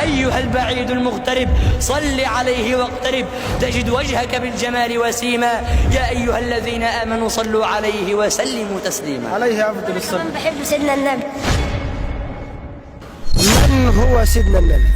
أيها البعيد المغترب صل عليه واقترب تجد وجهك بالجمال وسيما. يا أيها الذين آمنوا صلوا عليه وسلموا تسليما. عليه أفضل الصلاة. من بحب سيدنا النبي. من هو سيدنا النبي؟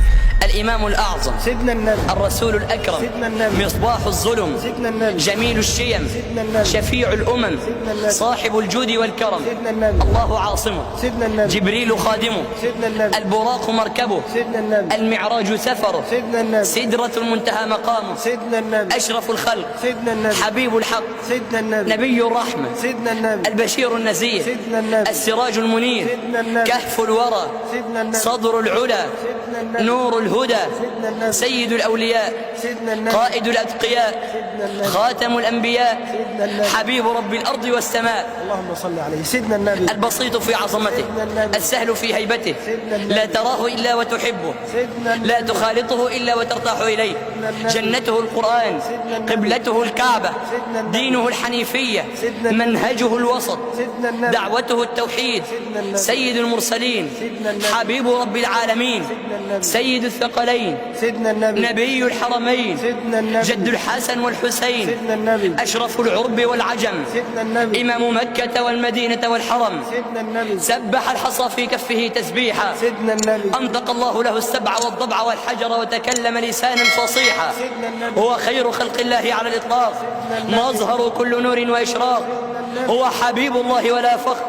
الإمام الأعظم سيدنا النبي، الرسول الأكرم، سيدنا النبي، مصباح الظلم، سيدنا النبي، جميل الشيم، سيدنا النبي، شفيع الأمم، سيدنا النبي، صاحب الجود والكرم، سيدنا النبي، الله عاصمه، سيدنا النبي، جبريل خادمه، سيدنا النبي، البراق مركبه، سيدنا النبي، المعراج سفره، سيدنا النبي، سدرة المنتهى مقامه، سيدنا النبي، أشرف الخلق، سيدنا النبي، حبيب الحق، سيدنا النبي، نبي الرحمة، سيدنا النبي، البشير النذير، سيدنا النبي، السراج المنير، سيدنا النبي، كهف الورى، سيدنا النبي، صدر العلا، سيدنا النبي، نور الهدى، سيدنا النبي، سيد الأولياء، سيدنا النبي، قائد الأتقياء، سيدنا النبي، خاتم الأنبياء، سيدنا النبي، حبيب رب الأرض والسماء، اللهم صل عليه. سيدنا النبي، البسيط في عظمته، سيدنا النبي، السهل في هيبته، سيدنا النبي، لا تراه إلا وتحبه، سيدنا النبي، لا تخالطه إلا وترتاح إليه، جنته القرآن، قبلته الكعبة، دينه الحنيفية، منهجه الوسط، سيدنا النبي، دعوته التوحيد، سيدنا النبي، سيد المرسلين، سيدنا النبي، حبيب رب العالمين، سيدنا النبي، سيد الثقلين، سيدنا النبي، نبي الحرمين، سيدنا النبي، جد الحسن والحسين، سيدنا النبي، أشرف العرب والعجم، سيدنا النبي، إمام مكة والمدينة والحرم، سيدنا النبي، سبح الحصى في كفه تسبيحا، سيدنا النبي، أنطق الله له السبع والضبع والحجر وتكلم لسانا فصيحا، سيدنا النبي، هو خير خلق الله على الإطلاق، مظهر كل نور وإشراق، هو حبيب الله ولا فخر،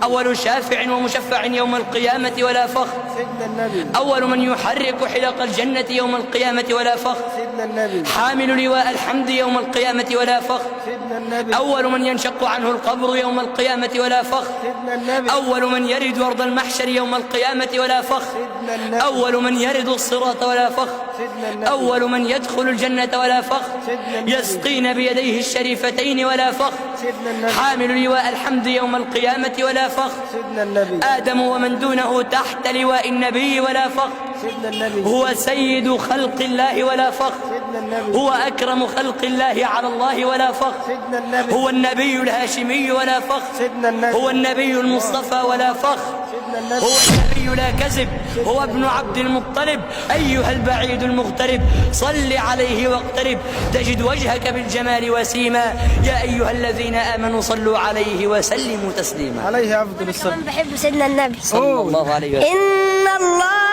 أول شافع ومشفع يوم القيامة ولا فخر، سيدنا النبي، أول من يحرك حلق الجنة يوم القيامة ولا فخر، سيدنا النبي، حامل لواء الحمد يوم القيامة ولا فخر، سيدنا النبي، أول من ينشق عنه القبر يوم القيامة ولا فخر، سيدنا النبي، أول من يرد أرض المحشر يوم القيامة ولا فخر، سيدنا النبي، أول من يرد الصراط ولا فخر، سيدنا النبي، أول من يدخل الجنة ولا فخر، سيدنا النبي، يسقين بيديه الشريفتين ولا فخر، سيدنا النبي، حامل لواء الحمد يوم القيامة ولا فخر، سيدنا النبي، آدم ومن دونه تحت لواء النبي ولا فخر، سيدنا النبي، هو سيد خلق الله ولا فخر، سيدنا النبي، هو أكرم خلق الله على الله ولا فخر، سيدنا النبي، هو النبي الهاشمي ولا فخر، سيدنا النبي، هو النبي المصطفى ولا فخر، سيدنا النبي، هو النبي لا كذب، هو ابن عبد المطلب. أيها البعيد المغترب صل عليه واقترب تجد وجهك بالجمال وسيما. يا أيها الذين آمنوا صلوا عليه وسلموا تسليما. عليه أفضل الصلاة. من بحب سيدنا النبي. صلى الله عليه وسلم. إن الله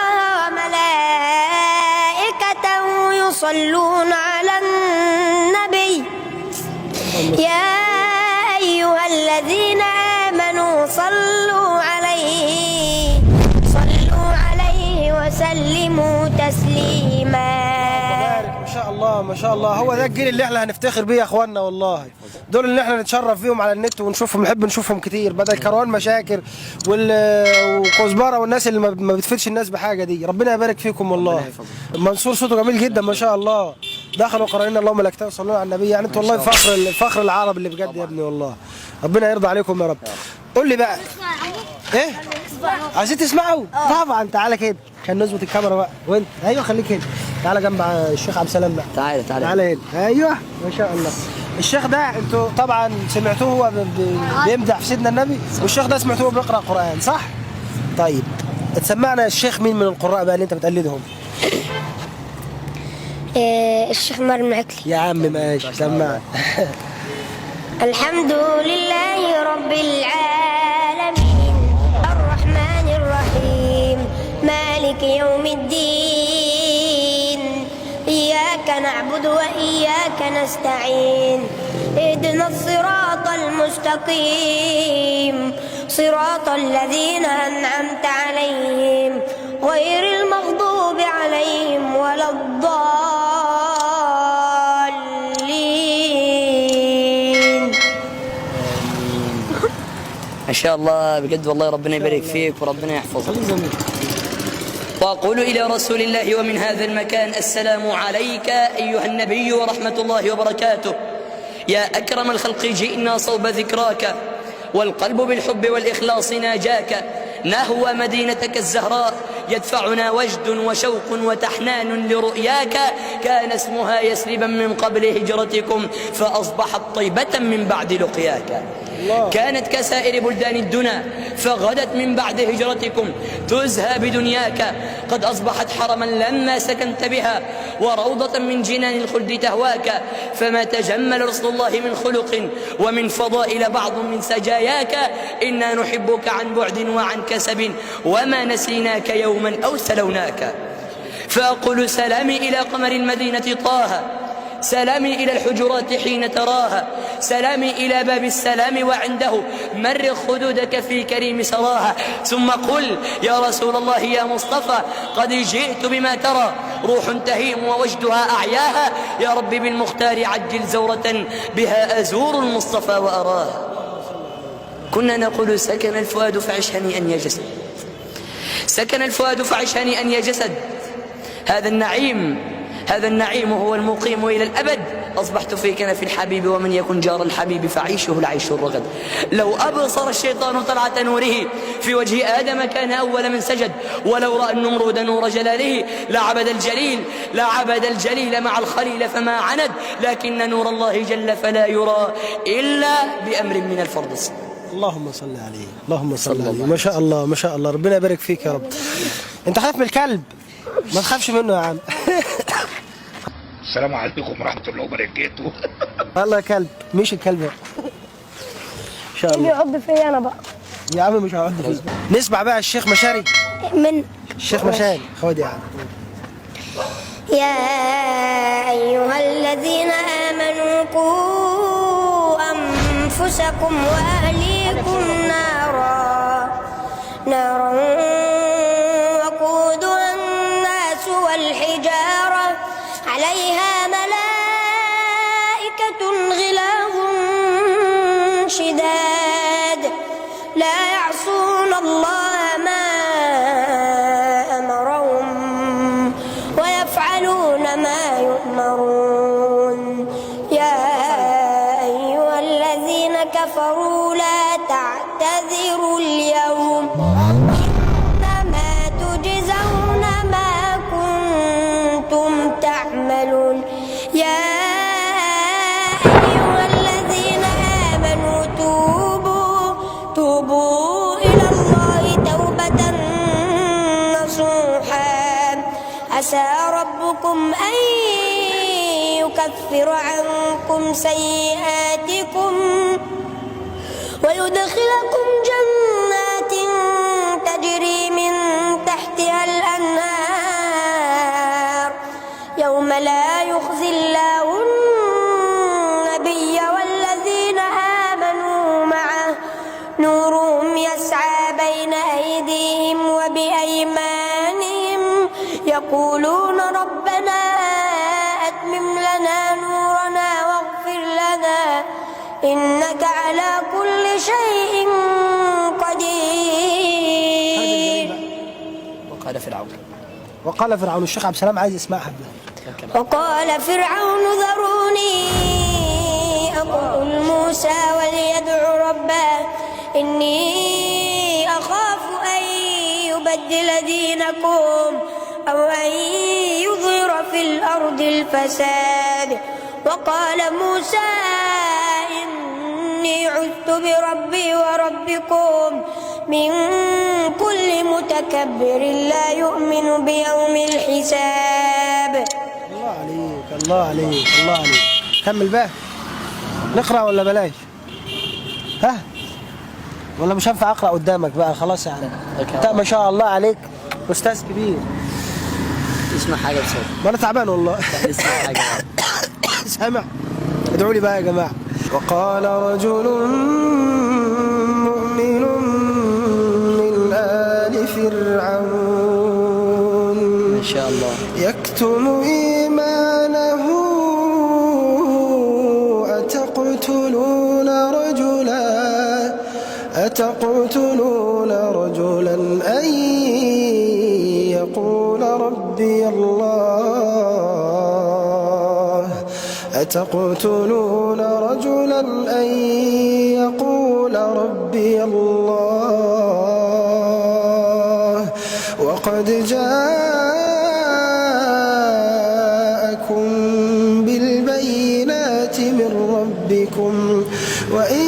وملائكته يصلون على النبي يا أيها الذين آمنوا صلوا عليه وسلموا تسليما. ما شاء الله ما شاء الله. هو ده الجيل اللي احنا هنفتخر بيه يا اخواننا والله. دول اللي احنا نتشرف بيهم على النت ونشوفهم، نحب نشوفهم كتير بدل كروان مشاكر وكزبره والناس اللي ما بتفيدش الناس بحاجه دي. ربنا يبارك فيكم والله. منصور صوته جميل جدا ما شاء الله. دخلوا قرأنا اللهم ملائكته يصلون على النبي. يعني انتوا والله فخر العرب اللي بجد يا ابني والله. ربنا يرضى عليكم يا رب. قول لي بقى ايه عايزين تسمعوا؟ طبعا تعالى كده عشان نظبط الكاميرا بقى. وانت ايوه خليك هنا. تعالى جنب الشيخ عبد السلام بقى. تعالى تعالى هنا. ايوه ما شاء الله. الشيخ ده انتوا طبعا سمعتوه هو بيمدح في سيدنا النبي، والشيخ ده سمعتوه بيقرا قران صح؟ طيب تسمعنا الشيخ مين من القراء بقى اللي انت بتقلدهم؟ الشيخ مريم عكلي. يا عم ماشي سمعنا. الحمد لله رب العالمين الرحمن الرحيم مالك يوم الدين إياك نعبد وإياك نستعين اهدنا الصراط المستقيم صراط الذين أنعمت عليهم غير المغضوب عليهم ولا الضالين. ما شاء الله بجد والله. ربنا يبارك فيك وربنا يحفظك. وأقول إلى رسول الله ومن هذا المكان السلام عليك أيها النبي ورحمة الله وبركاته. يا أكرم الخلق جئنا صوب ذكراك والقلب بالحب والإخلاص ناجاك. نهوى مدينتك الزهراء يدفعنا وجد وشوق وتحنان لرؤياك. كان اسمها يثربا من قبل هجرتكم فأصبحت طيبة من بعد لقياك. كانت كسائر بلدان الدنا، فغدت من بعد هجرتكم تزهى بدنياك، قد أصبحت حرما لما سكنت بها، وروضة من جنان الخلد تهواك. فما تجمل رسول الله من خلق ومن فضائل بعض من سجاياك، إنا نحبك عن بعد وعن كسب، وما نسيناك يوما أو سلوناك. فأقول سلامي إلى قمر المدينة طه، سلامي إلى الحجرات حين تراها، سلامي إلى باب السلام وعنده مرغ خدودك في كريم سراها. ثم قل يا رسول الله يا مصطفى قد جئت بما ترى، روح تهيم ووجدها أعياها، يا رب بالمختار عجل زورة بها أزور المصطفى وأراها. كنا نقول سكن الفؤاد فعش هنيئا يا جسد، سكن الفؤاد فعش هنيئا يا جسد، هذا النعيم هو المقيم إلى الأبد. أصبحت في كنف الحبيب، ومن يكن جار الحبيب فعيشه العيش الرغد. لو أبصر الشيطان طلعة نوره في وجه آدم كان أول من سجد، ولو رأى النمرود نور جلاله لعبد الجليل مع الخليل فما عند، لكن نور الله جل فلا يرى إلا بأمر من الفرض. اللهم صل عليه، اللهم صل عليه. ما شاء الله ما شاء الله، ربنا يبارك فيك يا رب. انت خايف من الكلب؟ ما تخافش منه يا عم. السلام عليكم ورحمة الله وبركاته. والله كلب، مش الكلب ان شاء الله. يعض فيا انا بقى يا عم مش هعض فيك. نسمع بقى الشيخ مشاري. من الشيخ مشاري خد يا عم. يا أيها الذين آمنوا قوا أنفسكم وأهليكم نارا وقودها الناس والحجارة عليها ملائكة غلاظ شداد لا يعصون الله ما أمرهم ويفعلون ما يؤمرون. يا أيها الذين كفروا لا تعتذروا اليوم، إنما تجزون ما كنتم تعملون. يا أيها الذين آمنوا توبوا إلى الله توبة نصوحا، عسى ربكم أن يكفر عنكم سيئاتكم ويدخلكم جنات تجري من تحتها الأنهار يوم لا يخزي الله النبي والذين آمنوا معه نورهم يسعى بين أيديهم وبأيمانهم يقولون ربنا أتمم لنا نورنا واغفر لنا إنك على كل شيء قدير. وقال فرعون. الشيخ عبد السلام عايز يسمعها. وقال فرعون ذروني أقتل موسى وليدع ربه إني أخاف أن يبدل دينكم أو أن يظهر في الأرض الفساد. وقال موسى إني عذت بربي وربكم من كل متكبر لا يؤمن بيوم الحساب. الله عليك الله عليك الله عليك. كمل بقى. نقرأ ولا بلاش؟ ها؟ ولا مش هينفع أقرأ قدامك بقى خلاص يعني. أنت ما شاء الله عليك أستاذ كبير. اسمع حاجة بصوت. ما أنا تعبان والله. اسمع حاجة. سامع. ادعوا لي بقى يا جماعة. وقال رجل مؤمن من آل فرعون ما شاء الله يكتم إيمانه أتقتلون رجلا أن يقول ربي الله أتقتلون رجلا أن يقول ربي الله وقد جاءكم بالبينات من ربكم وإن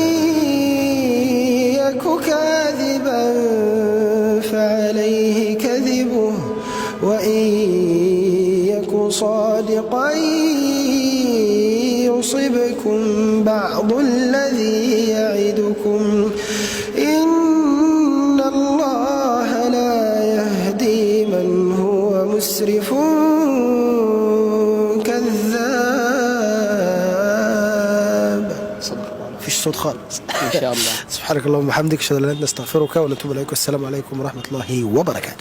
صادقا يصبكم بعض الذي يعدكم إن الله لا يهدي من هو مسرف كذاب. مفيش صوت خالص. إن شاء الله. سبحانك اللهم وبحمدك، أشهد أن لا إله إلا أنت، أستغفرك ونتوب إليك، والسلام عليكم ورحمة الله وبركاته.